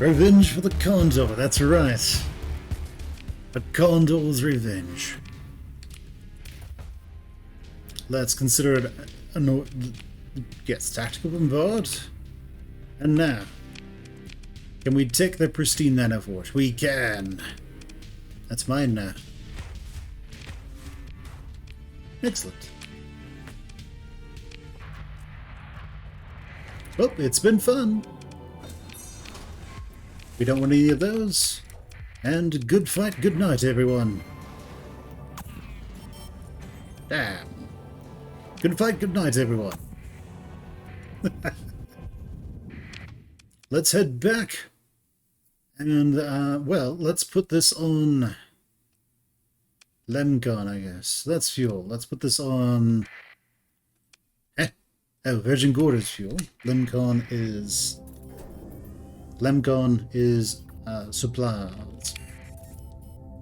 Revenge for the Condor, that's right. A Condor's revenge. Let's consider it yes, tactical bombard. And now, can we take the pristine nanofort? We can. That's mine now. Excellent. Well, it's been fun. We don't want any of those. And good fight, good night, everyone. Damn. Good fight, good night, everyone. Let's head back. And, well, let's put this on Lemcon, I guess. That's fuel. Let's put this on... Oh, Virgin Gorda's fuel. Lemcon is supplies.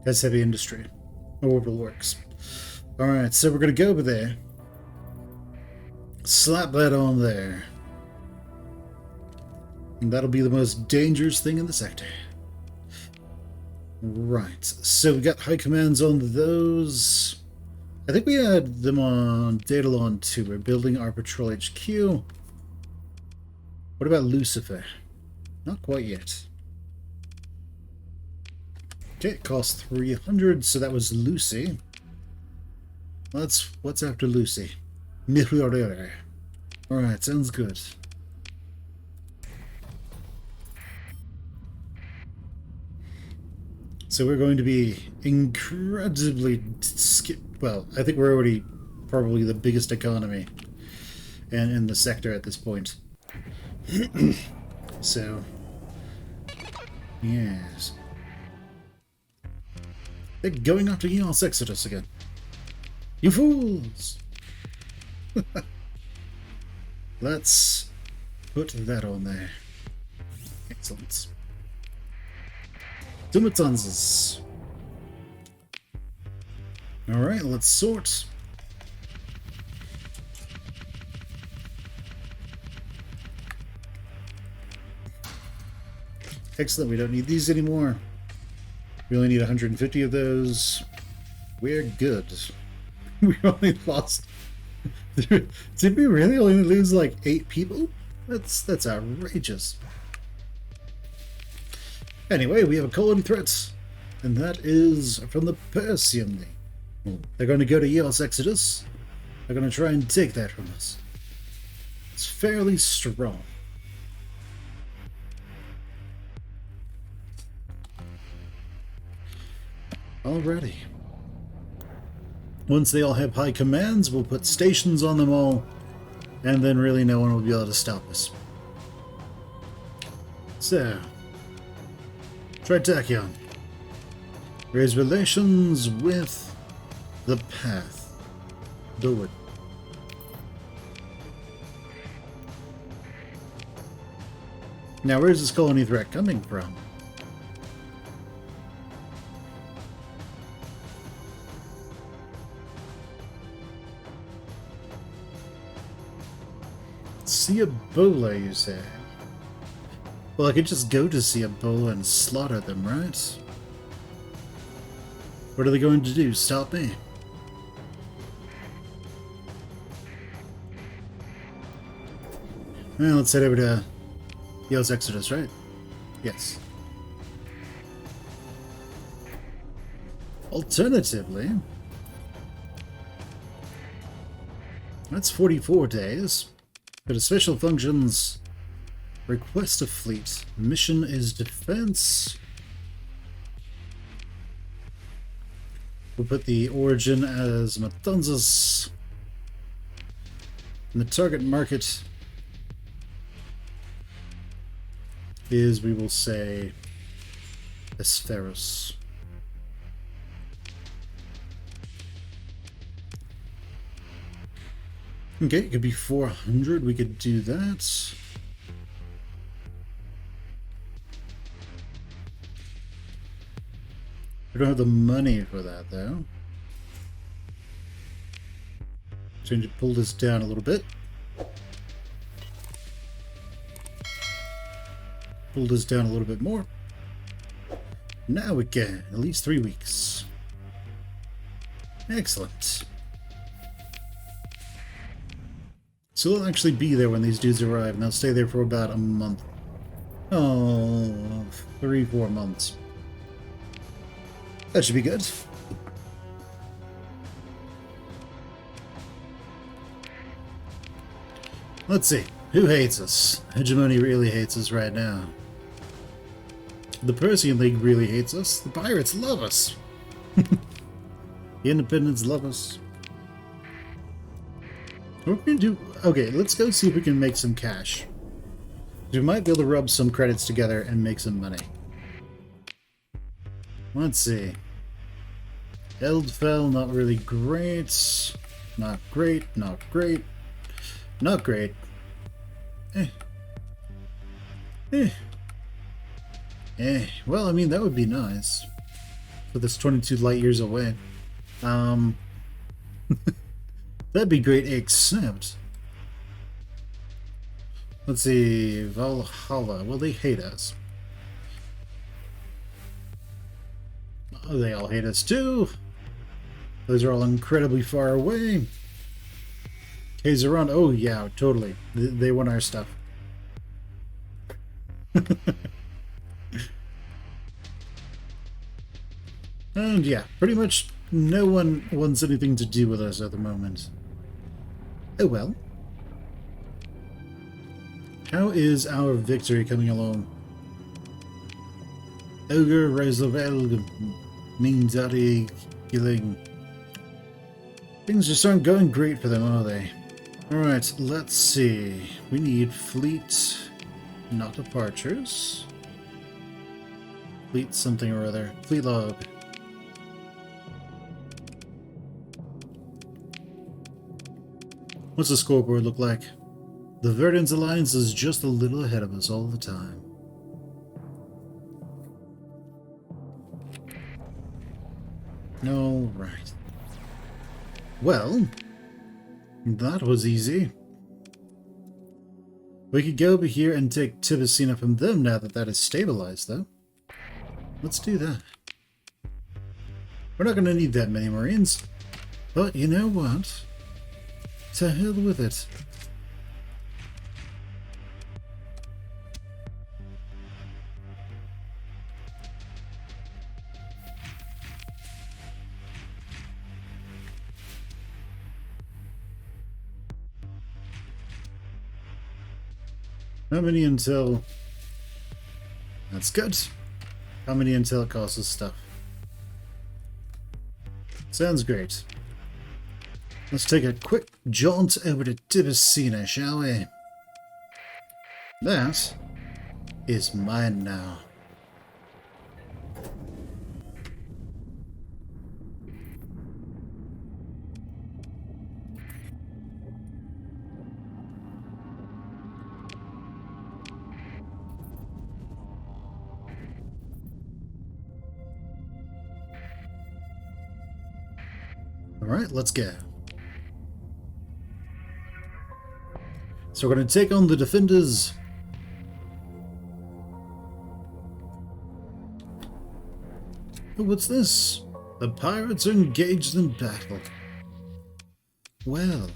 That's heavy industry. Orbital works. Alright, so we're going to go over there. Slap that on there. And that'll be the most dangerous thing in the sector. Right, so we got high commands on those. I think we had them on Datalon too. We're building our patrol HQ. What about Lucifer? Not quite yet. Okay, it cost 300, so that was Lucy. What's after Lucy? Muir. Alright, sounds good. So we're going to be incredibly well, I think we're already probably the biggest economy in the sector at this point. So, yes. They're going after Starsector again. You fools! Let's put that on there. Excellent. Dumatanzas. Alright, let's sort. Excellent, we don't need these anymore. We only need 150 of those. We're good. We only lost... Did we really only lose like 8 people? That's outrageous. Anyway, we have a colony threat, and that is from the Persian. They're going to go to Starsector. They're going to try and take that from us. It's fairly strong. Alrighty. Once they all have high commands, we'll put stations on them all, and then really no one will be able to stop us. So, Tritachyon. Raise relations with the path. Do it. Now, where's this colony threat coming from? Ciabola, you say? Well, I could just go to Ciabola and slaughter them, right? What are they going to do? Stop me? Well, let's head over to Starsector, right? Yes. Alternatively, that's 44 days. Go to special functions. Request a fleet. Mission is defense. We'll put the origin as Matanzas. And the target market is, we will say, Esferos. Okay, it could be 400. We could do that. We don't have the money for that, though. So I need to pull this down a little bit. pulled us down a little bit more. Now we can. At least 3 weeks. Excellent. So they'll actually be there when these dudes arrive, and they'll stay there for about a month. Oh, 3-4 months. That should be good. Let's see. Who hates us? Hegemony really hates us right now. The Persian League really hates us. The Pirates love us. The Independents love us. What are we gonna do? Okay, let's go see if we can make some cash. We might be able to rub some credits together and make some money. Let's see. Eldfell, not really great. Not great, not great. Not great. Well, I mean, that would be nice. But that's 22 light years away. That'd be great, except... Let's see, Valhalla. Well, they hate us. Oh, they all hate us too. Those are all incredibly far away. Kaiseran, oh yeah, totally. They want our stuff. And yeah, pretty much no one wants anything to do with us at the moment. Oh well. How is our victory coming along? Ogre, Reiselvelg, Mindari, killing. Things just aren't going great for them, are they? Alright, let's see. We need fleet, not departures. Fleet something or other. Fleet log. What's the scoreboard look like? The Verdance Alliance is just a little ahead of us all the time. Alright. Well, that was easy. We could go over here and take Tibicina from them now that that is stabilized, though. Let's do that. We're not going to need that many Marines. But you know what? To hell with it. How many intel? That's good. How many intel costs us stuff? Sounds great. Let's take a quick jaunt over to Tibicina, shall we? That is mine now. Alright, let's go. So we're going to take on the defenders. Oh, what's this? The pirates are engaged in battle. Well,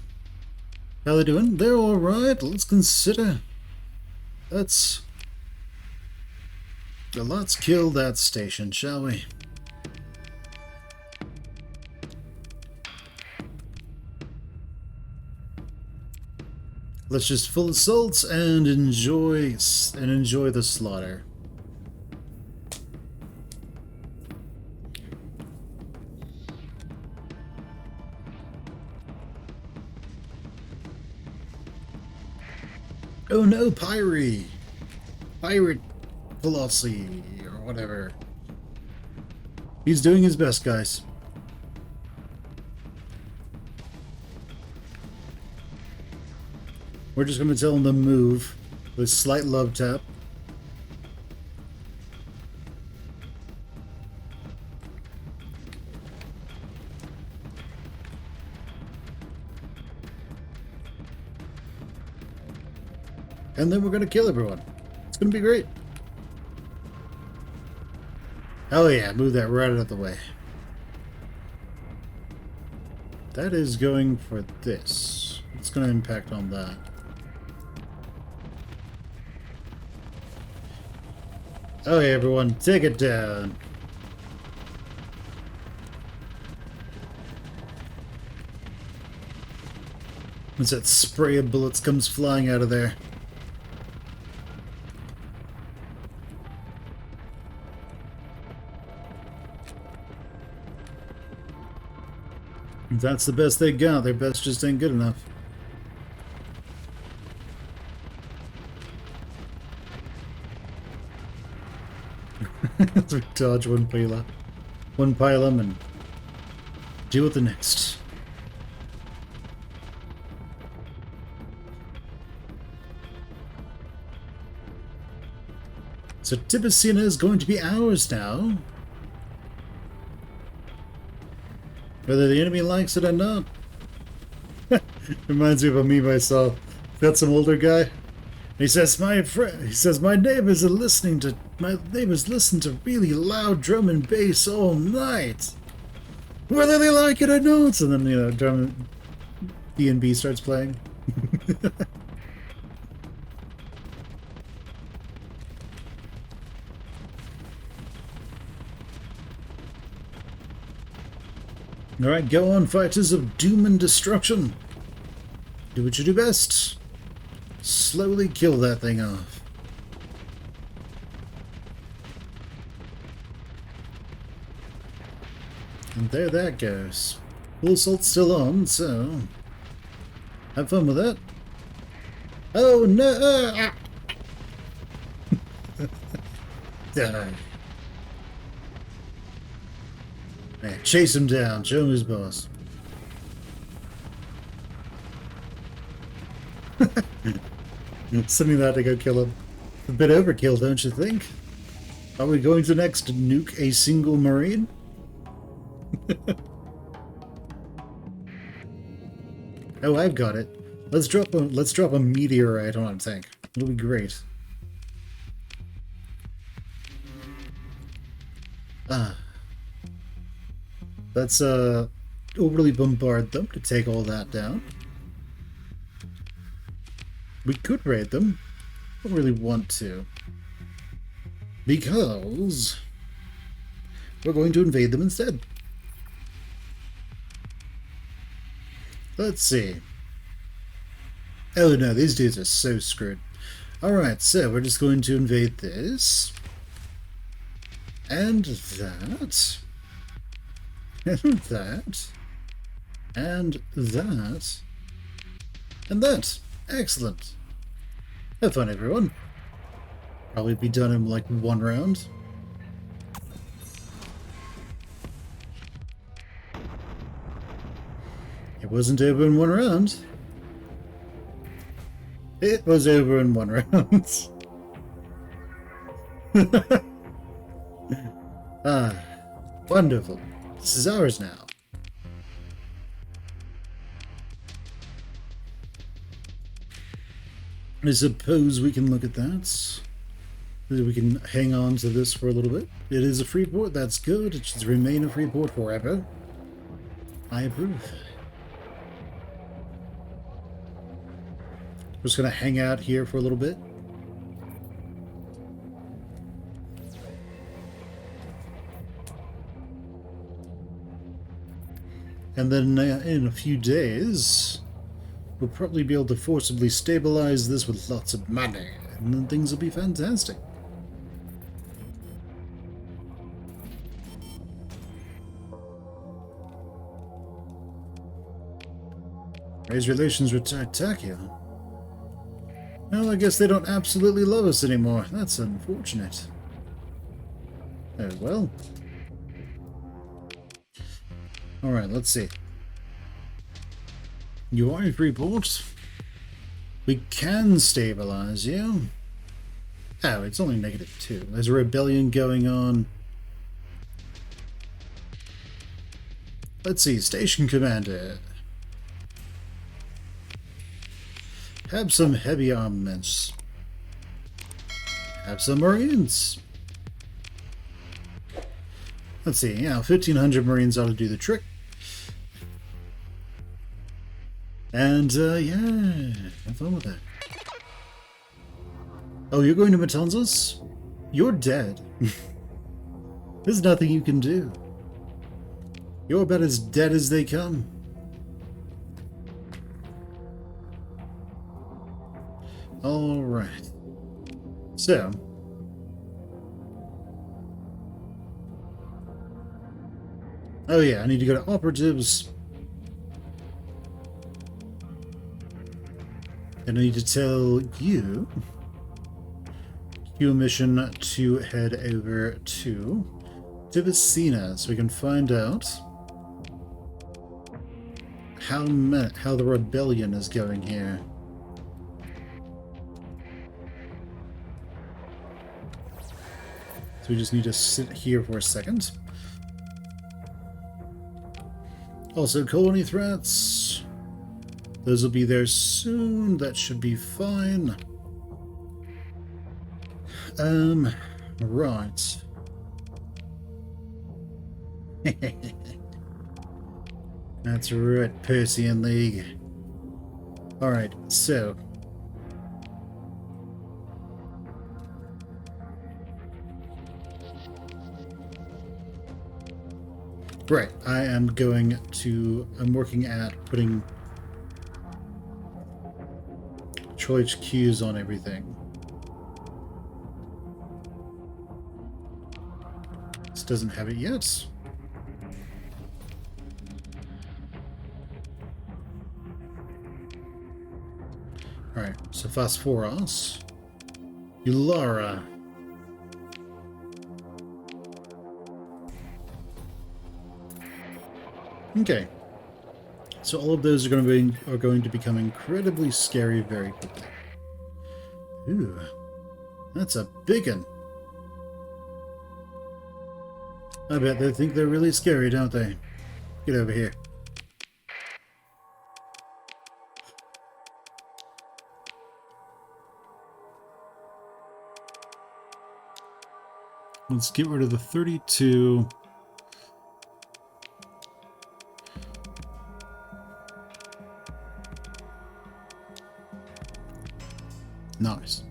how are they doing? They're alright. Let's consider. Let's kill that station, shall we? Let's just full assault and enjoy the slaughter. Oh no, Pirate Colossi or whatever. He's doing his best, guys. We're just going to tell him to move with slight love tap. And then we're going to kill everyone. It's going to be great. Oh yeah, move that right out of the way. That is going for this. It's going to impact on that. Oh yeah, everyone, take it down. As that spray of bullets comes flying out of there. If that's the best they got, their best just ain't good enough. We dodge one pylum and deal with the next. So Tibicina is going to be ours now. Whether the enemy likes it or not. Reminds me of a meme I saw. Got some older guy. He says, my neighbors listen to really loud drum and bass all night. Whether they like it or not. And then, you know, drum D&B starts playing. Alright, go on, fighters of doom and destruction. Do what you do best. Slowly kill that thing off. And there that goes. Full assault's still on, so have fun with it. Oh no! Die. Yeah, chase him down, show him his boss. Sending that to go kill him. A bit overkill, don't you think? Are we going to next nuke a single Marine? Oh, I've got it. Let's drop a meteorite on a tank. It'll be great. Let's overly bombard them to take all that down. We could raid them. I don't really want to. Because we're going to invade them instead. Let's see. Oh no, these dudes are so screwed. Alright, so we're just going to invade this. And that. And that. And that. And that. Excellent. Have fun, everyone. Probably be done in like one round. It wasn't over in one round. It was over in one round. Ah, wonderful. This is ours now. I suppose we can look at that. We can hang on to this for a little bit. It is a free port, that's good. It should remain a free port forever. I approve. We're just going to hang out here for a little bit. And then in a few days, we'll probably be able to forcibly stabilize this with lots of money, and then things will be fantastic. Raise relations with Tartakia. Well, I guess they don't absolutely love us anymore. That's unfortunate. Oh well. Alright, let's see. You are a free port. We can stabilize you. Oh, it's only -2. There's a rebellion going on. Let's see, Station Commander. Have some heavy armaments. Have some Marines. Let's see, yeah, 1,500 Marines ought to do the trick. And, yeah, have fun with that. Oh, you're going to Matanzas? You're dead. There's nothing you can do. You're about as dead as they come. Alright. So. Oh yeah, I need to go to operatives. And I need to tell you your mission to head over to Tibicina so we can find out how the rebellion is going here. So we just need to sit here for a second. Also, colony threats. Those will be there soon. That should be fine. Right. That's right, Persian League. Alright, so. Right, I'm working at putting choice cues on everything. This doesn't have it yet. Alright, so Phosphoros. Ulara. Okay. So all of those are going to become incredibly scary very quickly. Ooh. That's a big one. I bet they think they're really scary, don't they? Get over here. Let's get rid of the 32. Nice.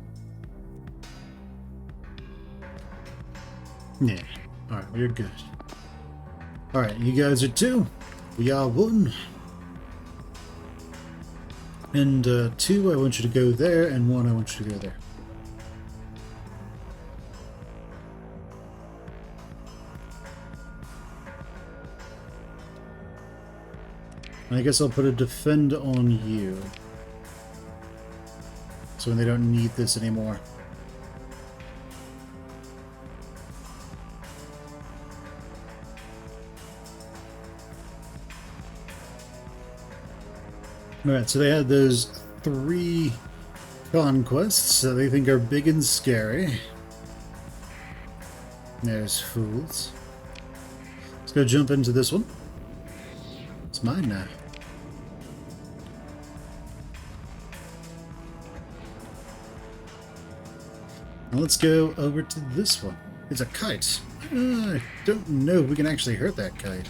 Yeah. Alright, we're good. Alright, you guys are 2. We are 1. And 2, I want you to go there, and 1, I want you to go there. I guess I'll put a defend on you. So when they don't need this anymore. Alright, so they had those 3 conquests that they think are big and scary. There's fools. Let's go jump into this one. It's mine now. Now let's go over to this one. It's a kite. I don't know if we can actually hurt that kite.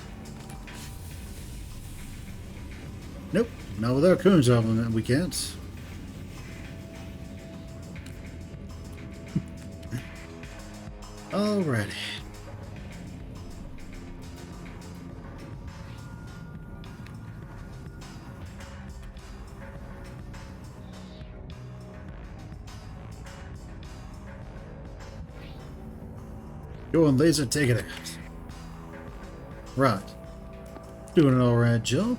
Nope, not with our cones on it, we can't. Alrighty. Go on, laser, take it out. Right. Doing an alright job.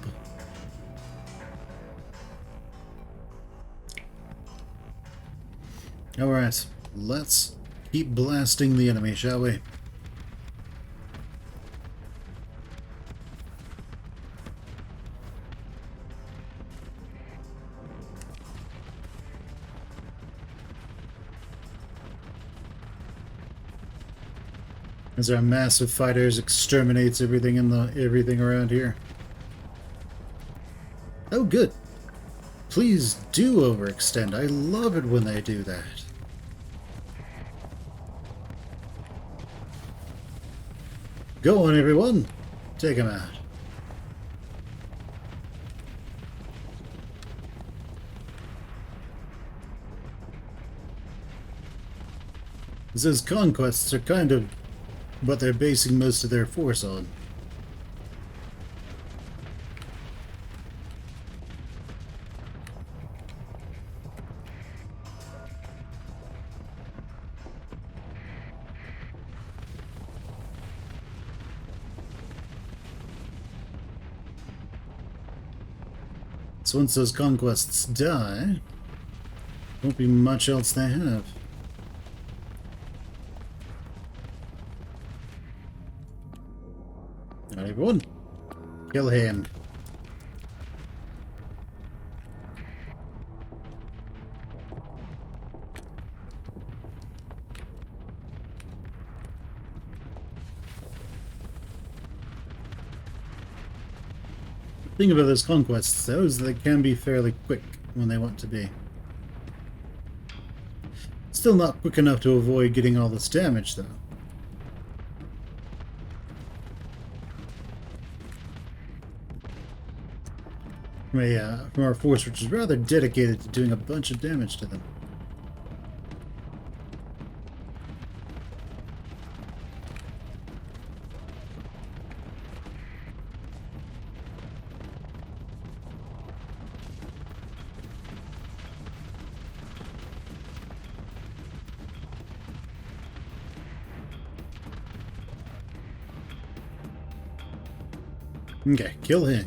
Alright, let's keep blasting the enemy, shall we? As our massive fighters exterminates everything everything around here. Oh, good. Please do overextend. I love it when they do that. Go on, everyone. Take him out. Those conquests are kind of what they're basing most of their force on. So once those conquests die, won't be much else they have. Alright, everyone. Kill him. The thing about those conquests, though, is that they can be fairly quick when they want to be. Still not quick enough to avoid getting all this damage, though. From our force, which is rather dedicated to doing a bunch of damage to them. Okay, kill him.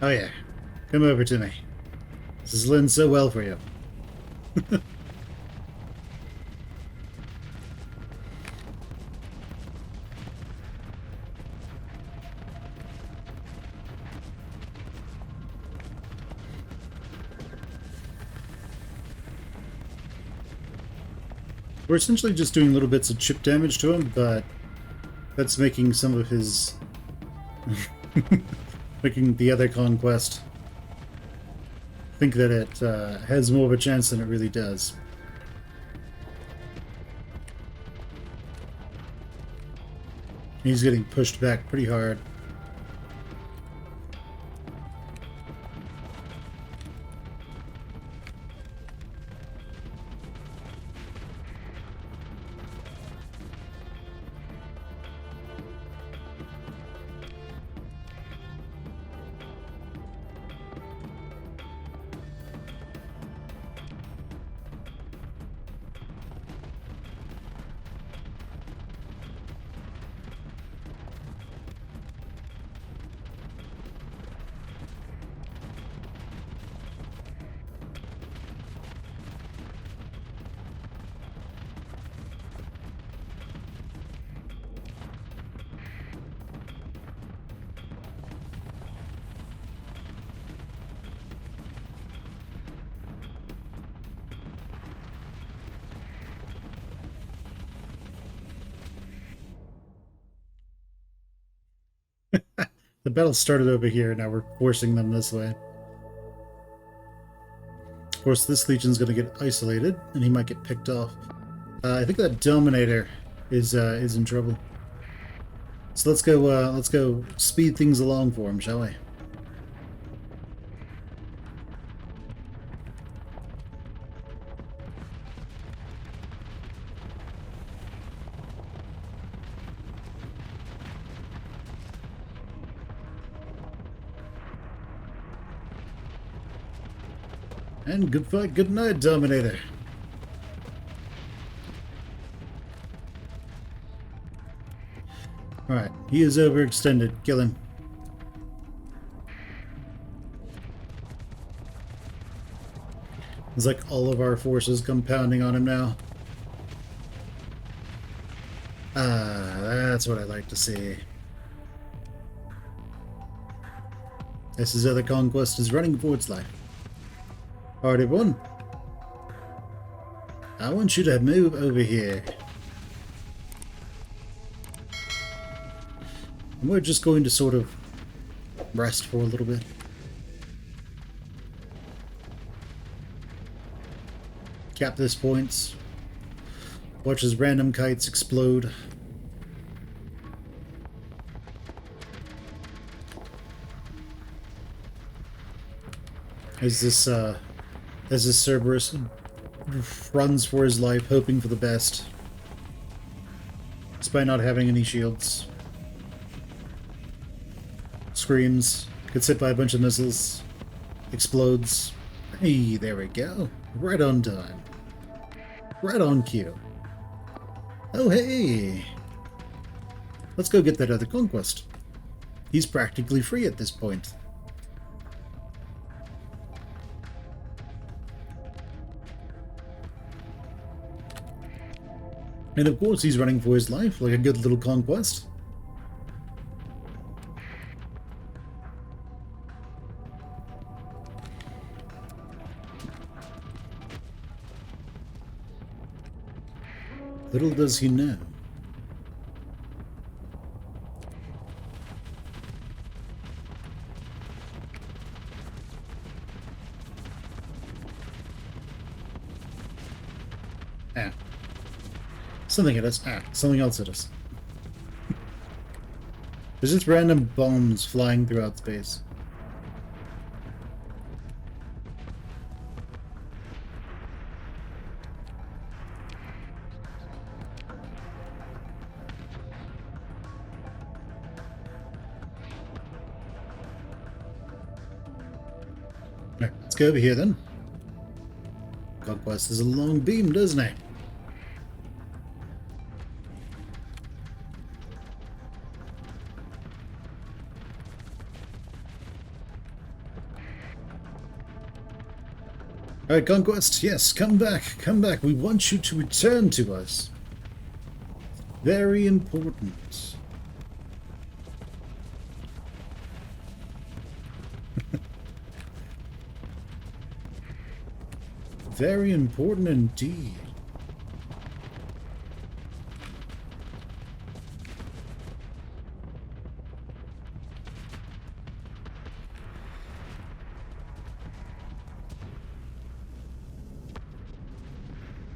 Oh yeah, come over to me. This is Lynn so well for you. We're essentially just doing little bits of chip damage to him, but that's making some of his... making the other conquest think that it has more of a chance than it really does. He's getting pushed back pretty hard. The battle started over here, now we're forcing them this way. Of course, this legion's going to get isolated, and he might get picked off. I think that Dominator is in trouble. So let's go speed things along for him, shall we? And good fight, good night, Dominator. Alright, he is overextended. Kill him. It's like all of our forces come pounding on him now. Ah, that's what I like to see. As his other conquest is running for its life. Alright, everyone. I want you to move over here. And we're just going to sort of rest for a little bit. Cap this points. Watch as random kites explode. As this Cerberus runs for his life, hoping for the best, despite not having any shields. Screams, gets hit by a bunch of missiles, explodes. Hey, there we go. Right on time. Right on cue. Oh, hey! Let's go get that other conquest. He's practically free at this point. And of course he's running for his life, like a good little conquest. Little does he know. Ah. Something hit us. Ah, something else hit us. There's just random bombs flying throughout space. Alright, let's go over here then. Conquest is a long beam, doesn't it? Alright, Conquest, yes, come back, come back. We want you to return to us. Very important. Very important indeed.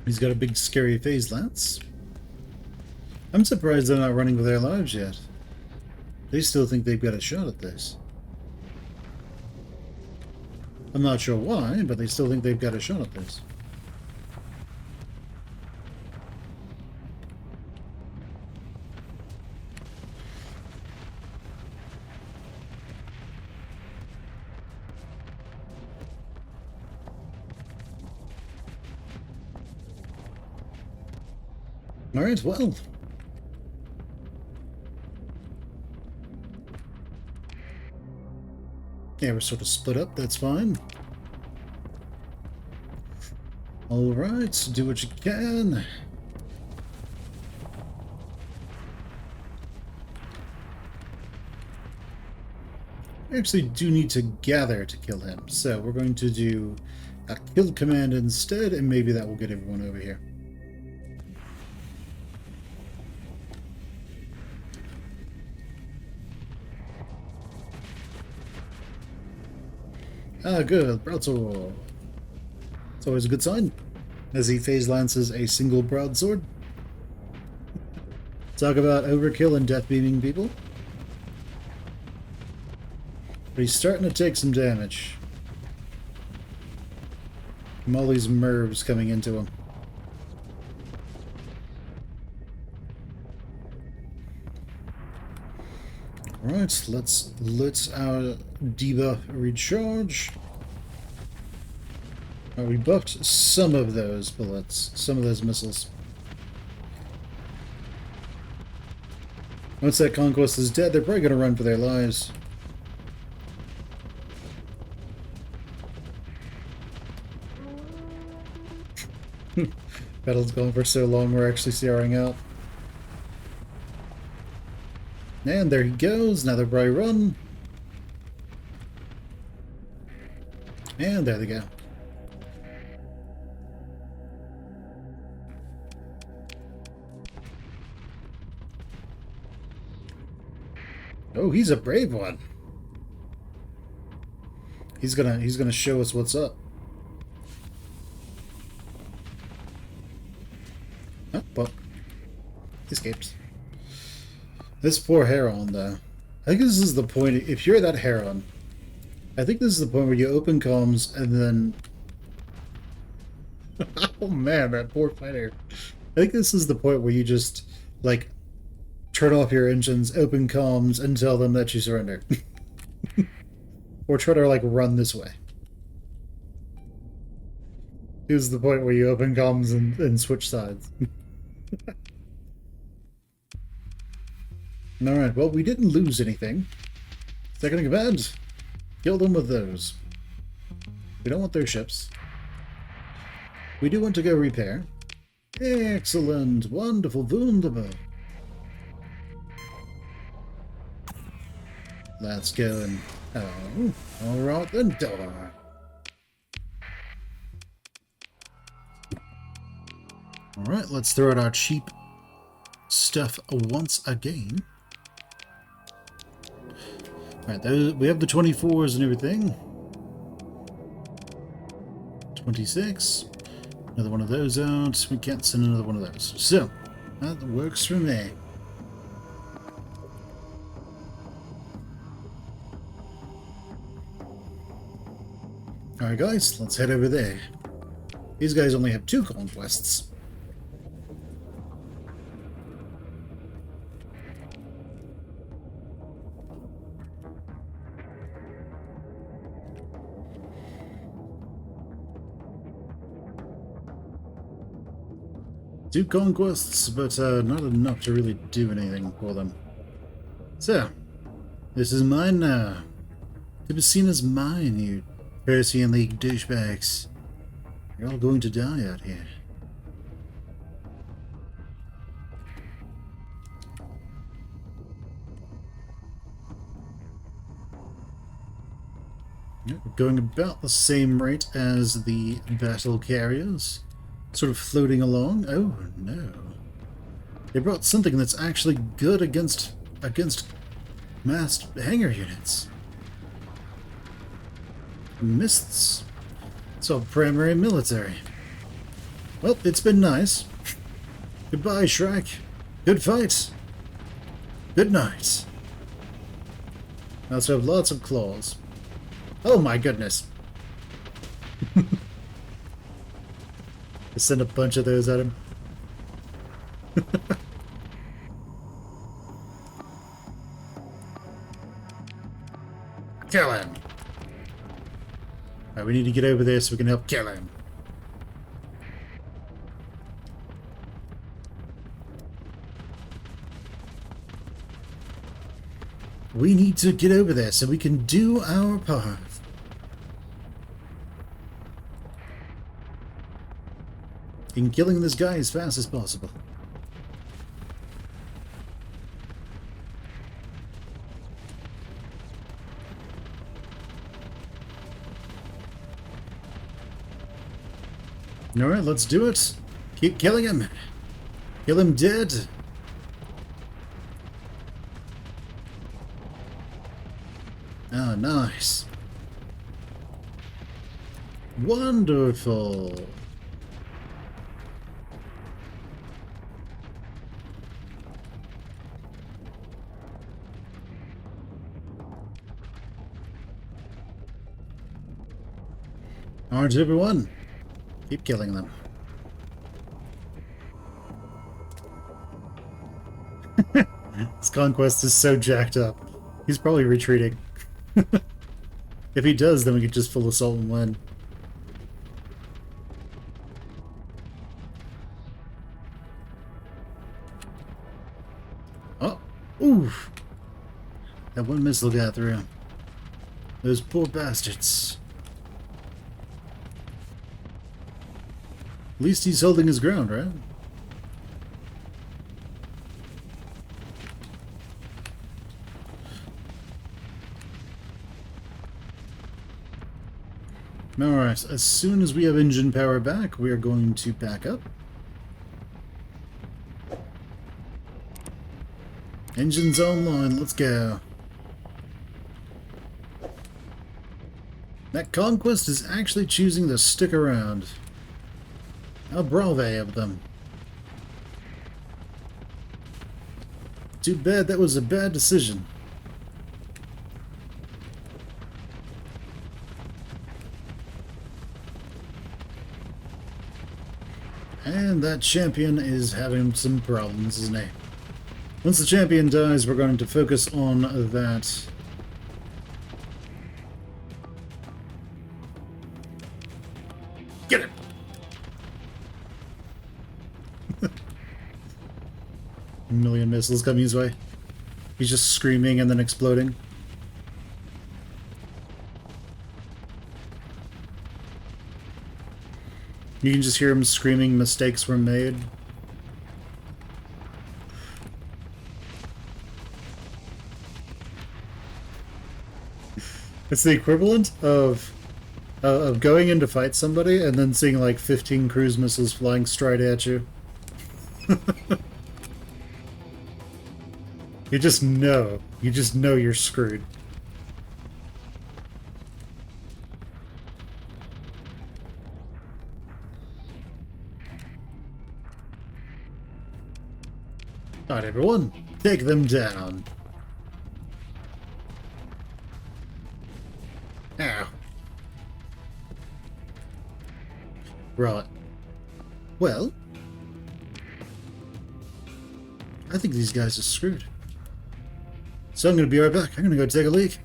He's got a big scary phase lance. I'm surprised they're not running for their lives yet. They still think they've got a shot at this. I'm not sure why, but they still think they've got a shot at this. Alright, well. Yeah, we're sort of split up, that's fine. Alright, do what you can. We actually do need to gather to kill him, so we're going to do a kill command instead, and maybe that will get everyone over here. Ah, good. Broadsword. It's always a good sign, as he phase lances a single broadsword. Talk about overkill and death beaming people. But he's starting to take some damage from all these mervs coming into him. Alright, let's our debuff recharge. We buffed some of those bullets, some of those missiles. Once that conquest is dead, they're probably going to run for their lives. Battle's going for so long, we're actually CRing out. And there he goes, another bright run. And there they go. Oh, he's a brave one. He's gonna show us what's up. Oh, well, he escapes. This poor Heron, though. I think this is the point. If you're that Heron, I think this is the point where you open comms and then. Oh man, that poor fighter. I think this is the point where you just, like, turn off your engines, open comms, and tell them that you surrender. Or try to, like, run this way. This is the point where you open comms and switch sides. Alright, well, we didn't lose anything. Second in command, kill them with those. We don't want their ships. We do want to go repair. Excellent, wonderful, wunderbar. Let's go and... Oh, alright then, dollar. Alright, let's throw out our cheap stuff once again. Alright, we have the 24s and everything. 26. Another one of those out. We can't send another one of those. So, that works for me. Alright guys, let's head over there. These guys only have 2 conquests. Two conquests, but not enough to really do anything for them. So, this is mine now. To be seen as mine, you Persian League douchebags. You're all going to die out here. Yep, we're going about the same rate as the battle carriers. Sort of floating along. Oh no. They brought something that's actually good against massed hangar units. Mists. It's all primary military. Well, it's been nice. Goodbye, Shrek. Good fight. Good night. I also have lots of claws. Oh my goodness. I send a bunch of those at him. Kill him! Alright, we need to get over there so we can help kill him. We need to get over there so we can do our part. In killing this guy as fast as possible. Alright, let's do it. Keep killing him. Kill him dead. Oh, nice. Wonderful. Alright, everyone. Keep killing them. This conquest is so jacked up. He's probably retreating. If he does, then we could just full assault and win. Oh! Oof! That one missile got through. Those poor bastards. At least he's holding his ground, right? Alright, as soon as we have engine power back, we are going to back up. Engines online, let's go. That conquest is actually choosing to stick around. How brave of them. Too bad that was a bad decision. And that champion is having some problems, isn't he? Once the champion dies, we're going to focus on that. Get him! A million missiles coming his way. He's just screaming and then exploding. You can just hear him screaming mistakes were made. It's the equivalent of going in to fight somebody and then seeing like 15 cruise missiles flying straight at you. You just know you're screwed. Alright, everyone, take them down. Ow. Right. Well, I think these guys are screwed. So I'm going to be right back. I'm going to go take a leak.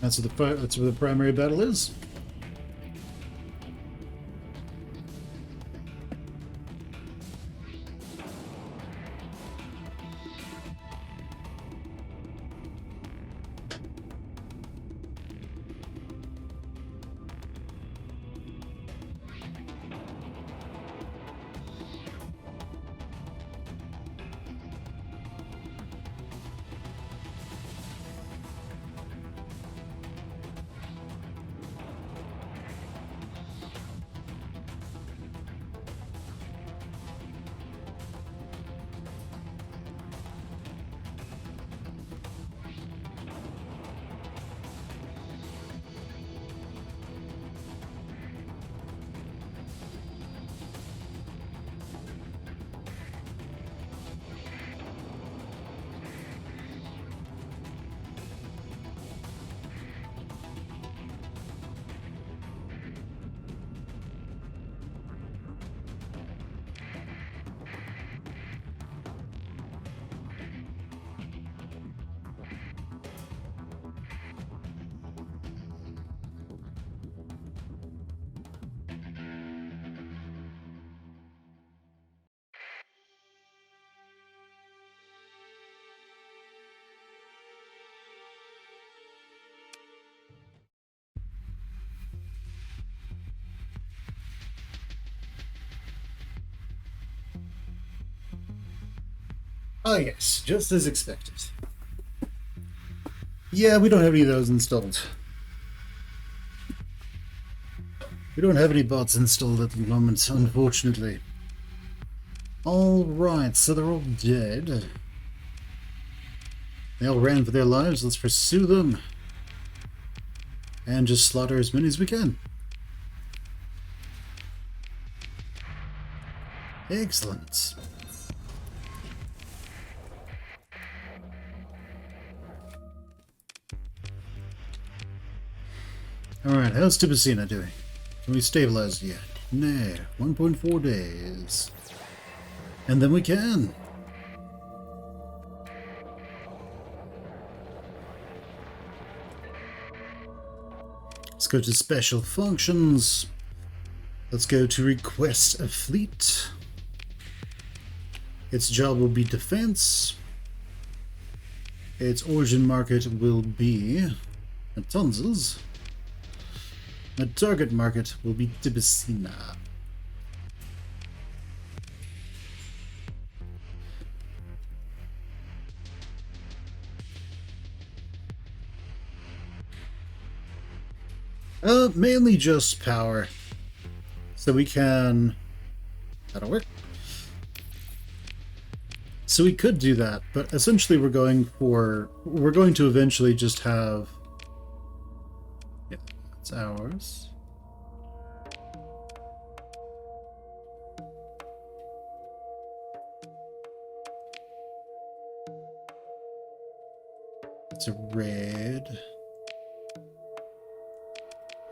That's where the primary battle is. Ah, yes, just as expected. Yeah, we don't have any of those installed. We don't have any bots installed at the moment, unfortunately. Alright, so they're all dead. They all ran for their lives. Let's pursue them. And just slaughter as many as we can. Excellent. Alright, how's Tibicina doing? Can we stabilize it yet? No, 1.4 days. And then we can. Let's go to special functions. Let's go to request a fleet. Its job will be defense. Its origin market will be Matanzas. The target market will be Tibicina. Mainly just power. So we can That'll work. So we could do that, but essentially we're going to eventually just have, yeah, it's ours. It's a red.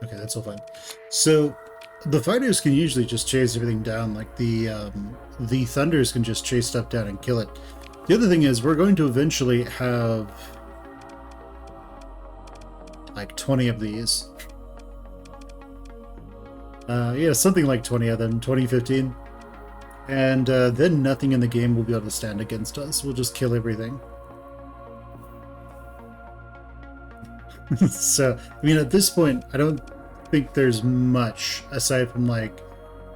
Okay, that's all fine. So the fighters can usually just chase everything down, like the thunders can just chase stuff down and kill it. The other thing is we're going to eventually have like 20 of these. Yeah, something like 20 of them, 2015. And then nothing in the game will be able to stand against us. We'll just kill everything. So, I mean, at this point, I don't think there's much aside from like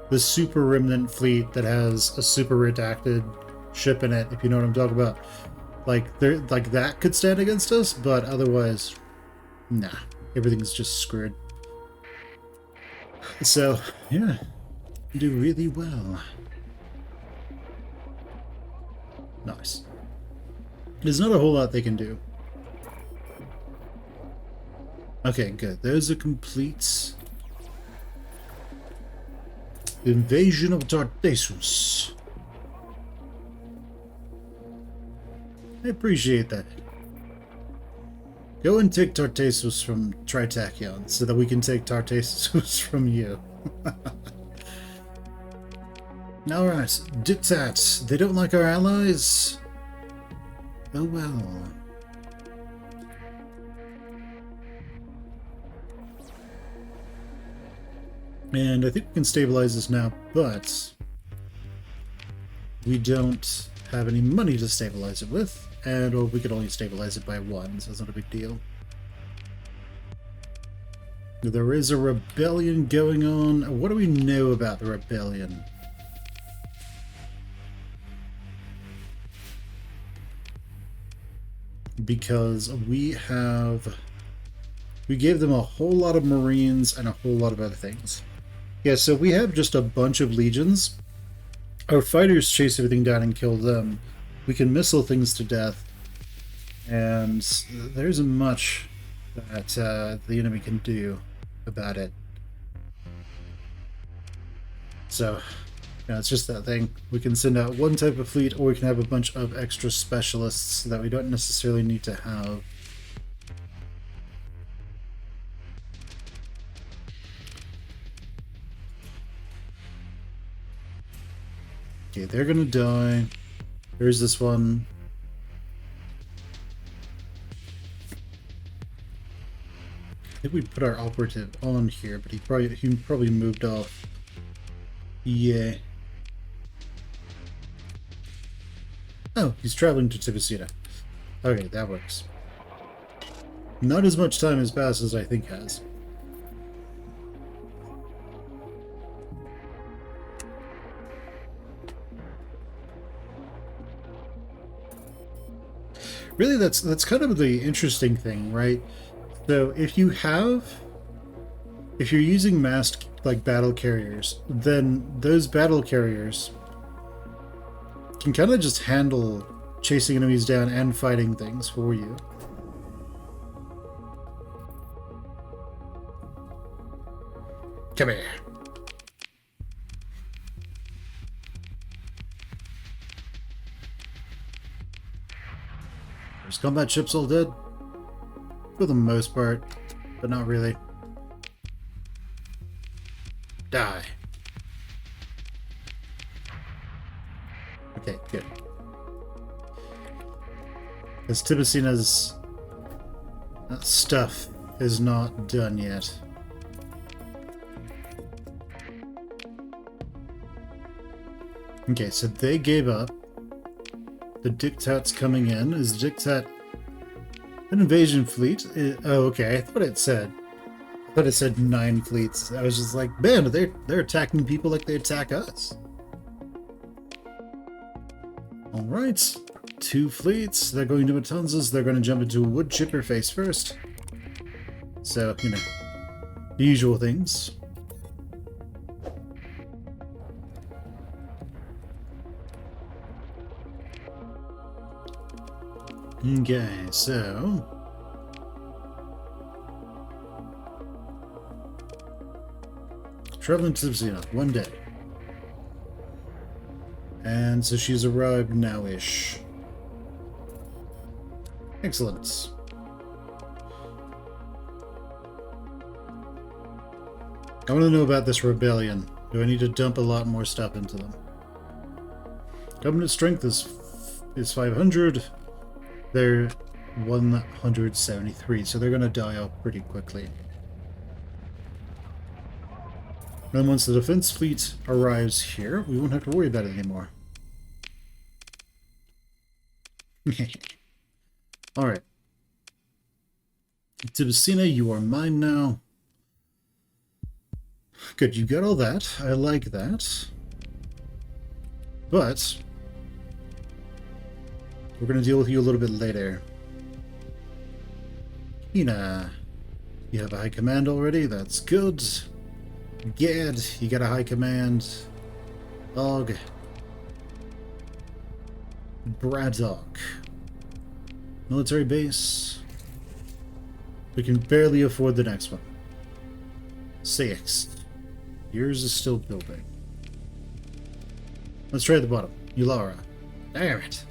the super remnant fleet that has a super redacted ship in it, if you know what I'm talking about. Like that could stand against us, but otherwise, nah, everything's just screwed. So, yeah, do really well. Nice. There's not a whole lot they can do. Okay, good. There's a complete invasion of Tartessus. I appreciate that. Go and take Tartessus from Tritachyon so that we can take Tartessus from you. Alright, Dictats. They don't like our allies? Oh well. And I think we can stabilize this now, but we don't have any money to stabilize it with, and or we could only stabilize it by 1, so it's not a big deal. There is a rebellion going on. What do we know about the rebellion? Because we gave them a whole lot of Marines and a whole lot of other things. Yeah, so we have just a bunch of legions. Our fighters chase everything down and kill them. We can missile things to death. And there isn't much that the enemy can do about it. So, yeah, it's just that thing. We can send out one type of fleet, or we can have a bunch of extra specialists that we don't necessarily need to have. Okay, they're gonna die. There's this one. I think we put our operative on here, but he probably moved off. Yeah. Oh, he's traveling to Tibicina. Okay, that works. Not as much time has passed as I think has. Really, that's kind of the interesting thing, right? So if you're using massed like battle carriers, then those battle carriers can kind of just handle chasing enemies down and fighting things for you. Come here. There's combat ships all dead? For the most part, but not really. Die. Okay, good. Because Tibicina's stuff is not done yet. Okay, so they gave up. The Dictat's coming in. Is Dictat an invasion fleet? Oh, okay. I thought it said 9 fleets. I was just like, man, they're attacking people like they attack us. All right, 2 fleets. They're going to Matanzas. They're going to jump into a wood chipper face first. So, you know, the usual things. Okay, so traveling to Sabzina, 1 day. And so she's arrived now-ish. Excellent. I want to know about this rebellion. Do I need to dump a lot more stuff into them? Government strength is 500. They're 173, so they're going to die off pretty quickly. And once the defense fleet arrives here, we won't have to worry about it anymore. Alright. Tibicina, you are mine now. Good, you got all that. I like that. But we're going to deal with you a little bit later. Hina, you have a high command already. That's good. Gad, you got a high command. Og. Braddock. Military base. We can barely afford the next one. 6. Yours is still building. Let's try at the bottom. Ulara. Damn it.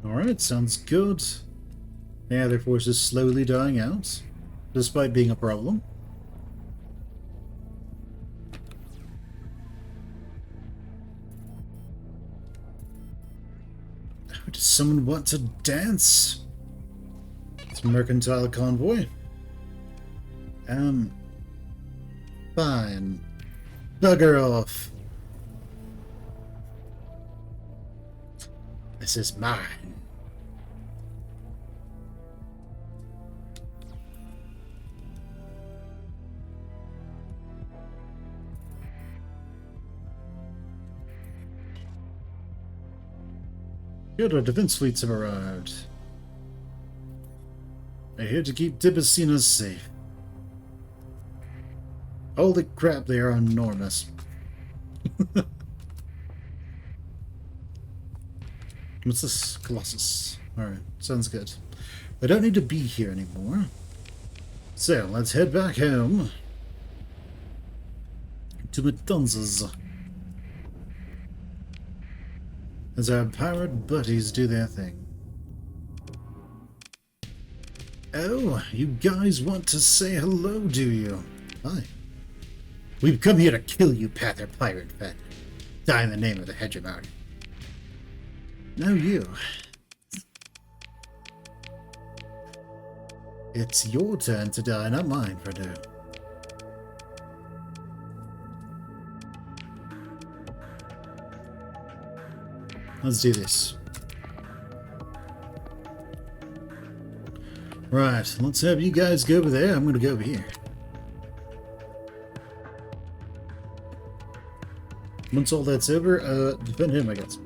Alright, sounds good. Yeah, their force is slowly dying out, despite being a problem. Does someone want to dance? It's a mercantile convoy. Fine. Bugger off. This is mine. Good, our defense fleets have arrived. They're here to keep Tibicina safe. Holy crap, they are enormous. What's this? Colossus. Alright, sounds good. I don't need to be here anymore. So, let's head back home. To Matanzas. As our pirate buddies do their thing. Oh, you guys want to say hello, do you? Hi. We've come here to kill you, Pather Pirate Fat. Die in the name of the hegemon. Now you. It's your turn to die, not mine, Fredo. Let's do this. Right, let's have you guys go over there. I'm going to go over here. Once all that's over, defend him, I guess.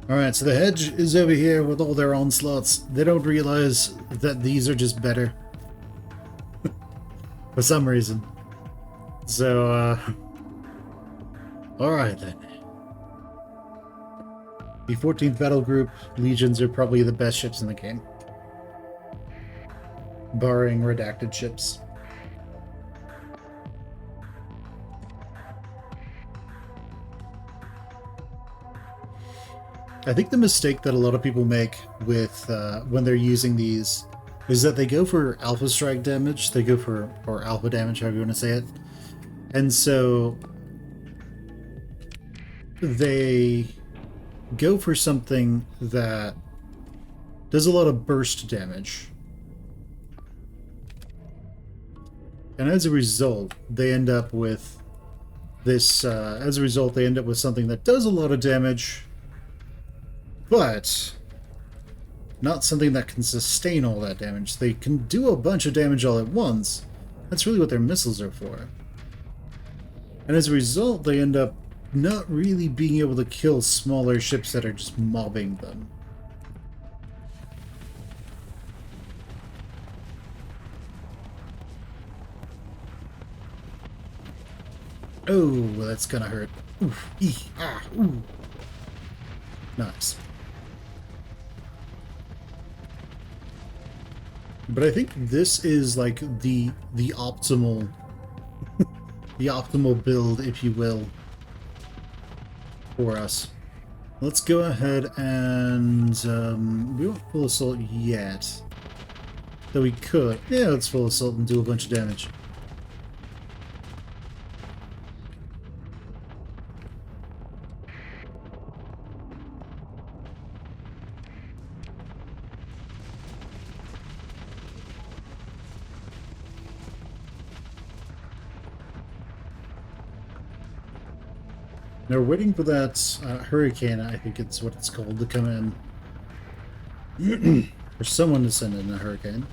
Alright, so the hedge is over here with all their onslaughts. They don't realize that these are just better. For some reason. So, alright then. The 14th Battle Group Legions are probably the best ships in the game. Barring redacted ships. I think the mistake that a lot of people make with when they're using these is that they go for alpha strike damage, they go for, or alpha damage, however you want to say it, and so they go for something that does a lot of burst damage, and as a result they end up with this, they end up with something that does a lot of damage, but not something that can sustain all that damage. They can do a bunch of damage all at once. That's really what their missiles are for. And as a result, they end up not really being able to kill smaller ships that are just mobbing them. Oh, that's gonna hurt. Oof, ooh. Nice. But I think this is like the optimal the optimal build, if you will, for us. Let's go ahead and we won't full assault yet. Though we could. Yeah, let's full assault and do a bunch of damage. Now we're waiting for that hurricane, I think it's what it's called, to come in. For someone to send in a hurricane.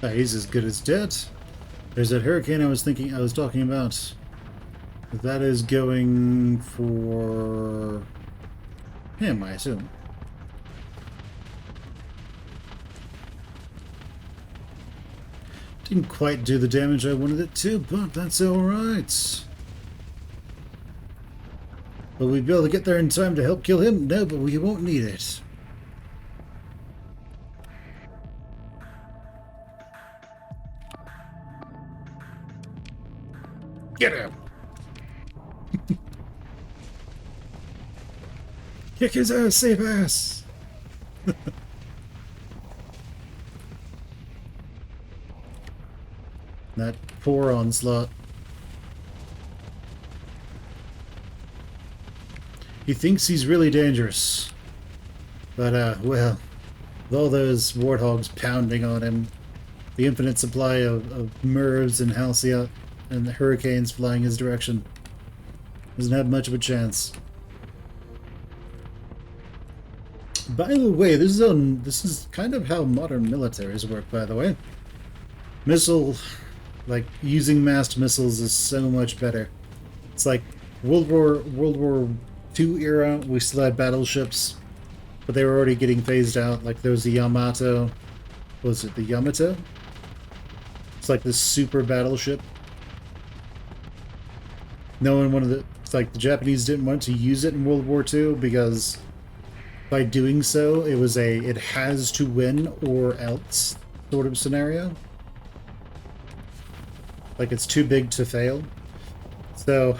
He's as good as dead. There's that hurricane I was talking about. That is going for him, I assume. Didn't quite do the damage I wanted it to, but that's alright. Will we be able to get there in time to help kill him? No, but we won't need it. Get him! Kick his ass, save ass! That poor onslaught. He thinks he's really dangerous. But, well, with all those warthogs pounding on him, the infinite supply of Murvs and Halcyon and the hurricanes flying his direction, doesn't have much of a chance. By the way, this is kind of how modern militaries work, by the way. Like, using massed missiles is so much better. It's like World War II era, we still had battleships, but they were already getting phased out. Like, there was the Yamato. Was it the Yamato? It's like this super battleship. It's like the Japanese didn't want to use it in World War II because by doing so, it has to win or else sort of scenario. Like, it's too big to fail. So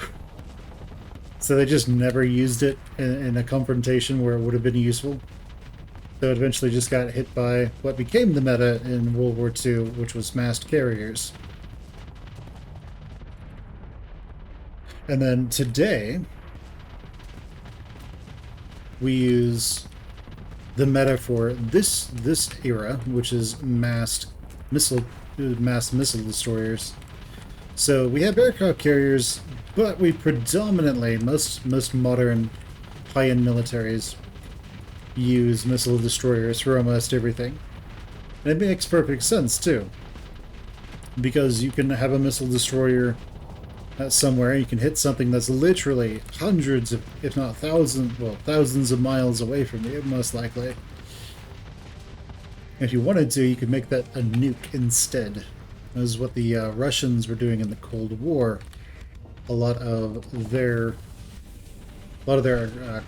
they just never used it in a confrontation where it would have been useful. So it eventually just got hit by what became the meta in World War II, which was massed carriers. And then today, we use the meta for this era, which is massed missile destroyers. So we have aircraft carriers, but we predominantly, most modern high-end militaries use missile destroyers for almost everything. And it makes perfect sense too, because you can have a missile destroyer somewhere, you can hit something that's literally hundreds of, if not thousands of miles away from you, most likely. If you wanted to, you could make that a nuke instead. That is what the Russians were doing in the Cold War. A lot of their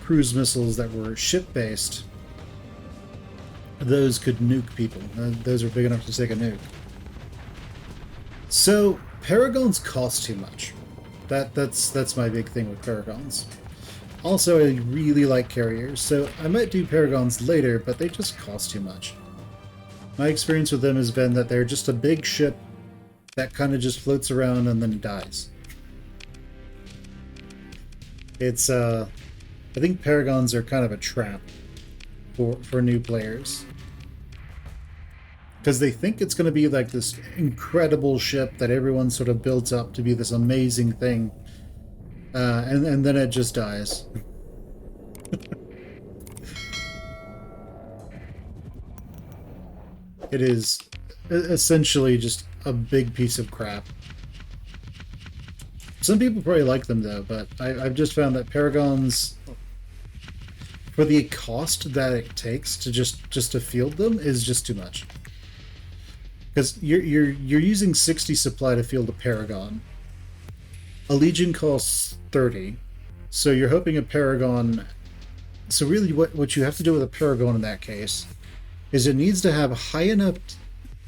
cruise missiles that were ship-based, those could nuke people. Those are big enough to take a nuke. So Paragons cost too much. That's my big thing with Paragons. Also, I really like carriers, so I might do Paragons later, but they just cost too much. My experience with them has been that they're just a big ship that kind of just floats around and then dies. It's, I think Paragons are kind of a trap for new players. Because they think it's going to be like this incredible ship that everyone sort of built up to be this amazing thing. And then it just dies. It is essentially just a big piece of crap. Some people probably like them though, but I've just found that Paragons, for the cost that it takes to just to field them is just too much. Because you're using 60 supply to field a Paragon. A Legion costs 30, so you're hoping a Paragon. So really, what you have to do with a Paragon in that case is it needs to have high enough.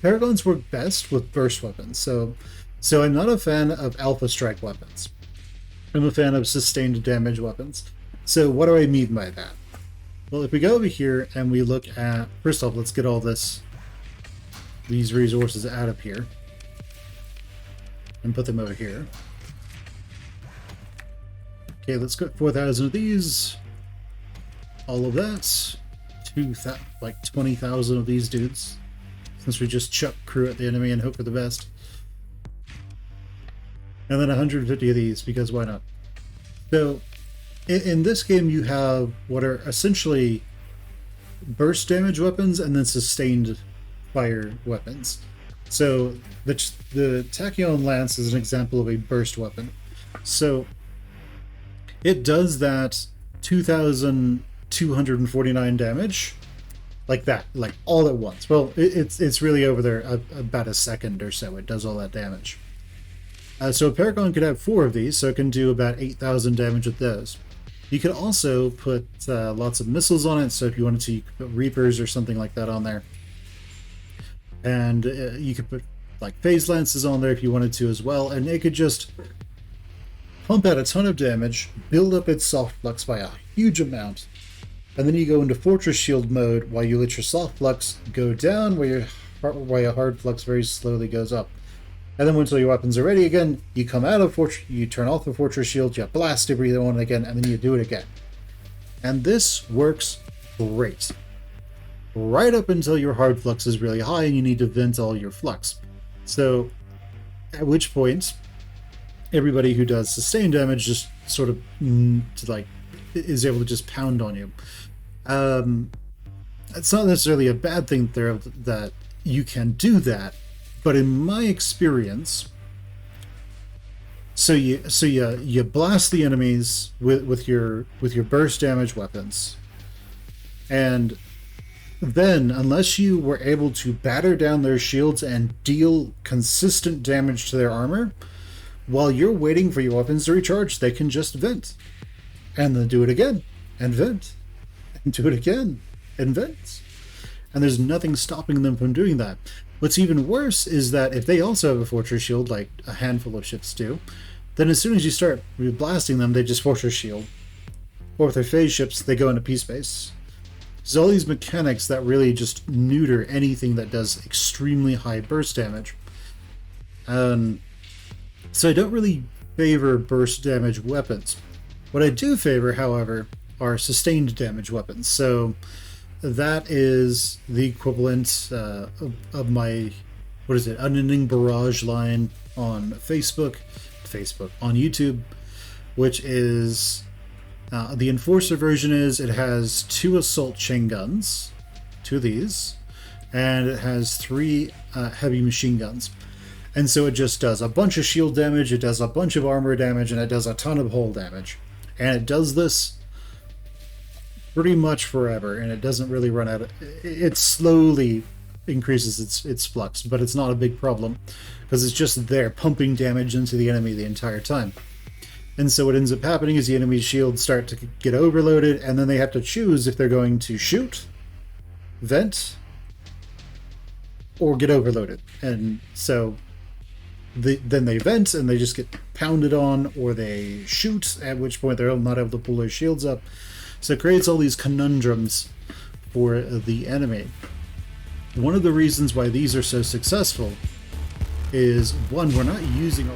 Paragons work best with burst weapons. So I'm not a fan of Alpha Strike weapons. I'm a fan of sustained damage weapons. So what do I mean by that? Well, if we go over here and we look at, first off, let's get all these resources out of here and put them over here. Okay, let's get 4,000 of these. All of that. 20,000 of these dudes. Since we just chuck crew at the enemy and hope for the best. And then 150 of these, because why not? So, in this game you have what are essentially burst damage weapons and then sustained fire weapons. So, the Tachyon Lance is an example of a burst weapon. So, it does that 2,249 damage, like that, like all at once. Well, it's really over there about a second or so. It does all that damage. So a Paragon could have 4 of these, so it can do about 8,000 damage with those. You could also put lots of missiles on it, so if you wanted to, you could put Reapers or something like that on there. And you could put like Phase Lances on there if you wanted to as well, and it could just pump out a ton of damage, build up its soft flux by a huge amount, and then you go into Fortress Shield mode while you let your soft flux go down, while your hard flux very slowly goes up. And then once all your weapons are ready again, you come out of you turn off the Fortress Shield, you blast everyone again, and then you do it again. And this works great. Right up until your hard flux is really high and you need to vent all your flux. So, at which point, everybody who does sustained damage just sort of is able to just pound on you. It's not necessarily a bad thing there that you can do that. But in my experience, so you blast the enemies with your burst damage weapons, and then unless you were able to batter down their shields and deal consistent damage to their armor, while you're waiting for your weapons to recharge, they can just vent, and then do it again, and vent, and do it again, and vent, and there's nothing stopping them from doing that. What's even worse is that if they also have a Fortress Shield, like a handful of ships do, then as soon as you start blasting them, they just Fortress Shield. Or with their phase ships, they go into P-Space. There's all these mechanics that really just neuter anything that does extremely high burst damage. So I don't really favor burst damage weapons. What I do favor, however, are sustained damage weapons. So that is the equivalent of my, Unending Barrage line on Facebook, on YouTube, which is, the Enforcer version is, it has 2 assault chain guns, 2 of these, and it has 3 heavy machine guns. And so it just does a bunch of shield damage, it does a bunch of armor damage, and it does a ton of hull damage. And it does this pretty much forever, and it doesn't really run out of it. Slowly increases its flux, but it's not a big problem because it's just there pumping damage into the enemy the entire time. And so what ends up happening is the enemy's shields start to get overloaded, and then they have to choose if they're going to shoot, vent, or get overloaded. And so then they vent and they just get pounded on, or they shoot, at which point they're not able to pull their shields up. So it creates all these conundrums for the enemy. One of the reasons why these are so successful is, one, we're not using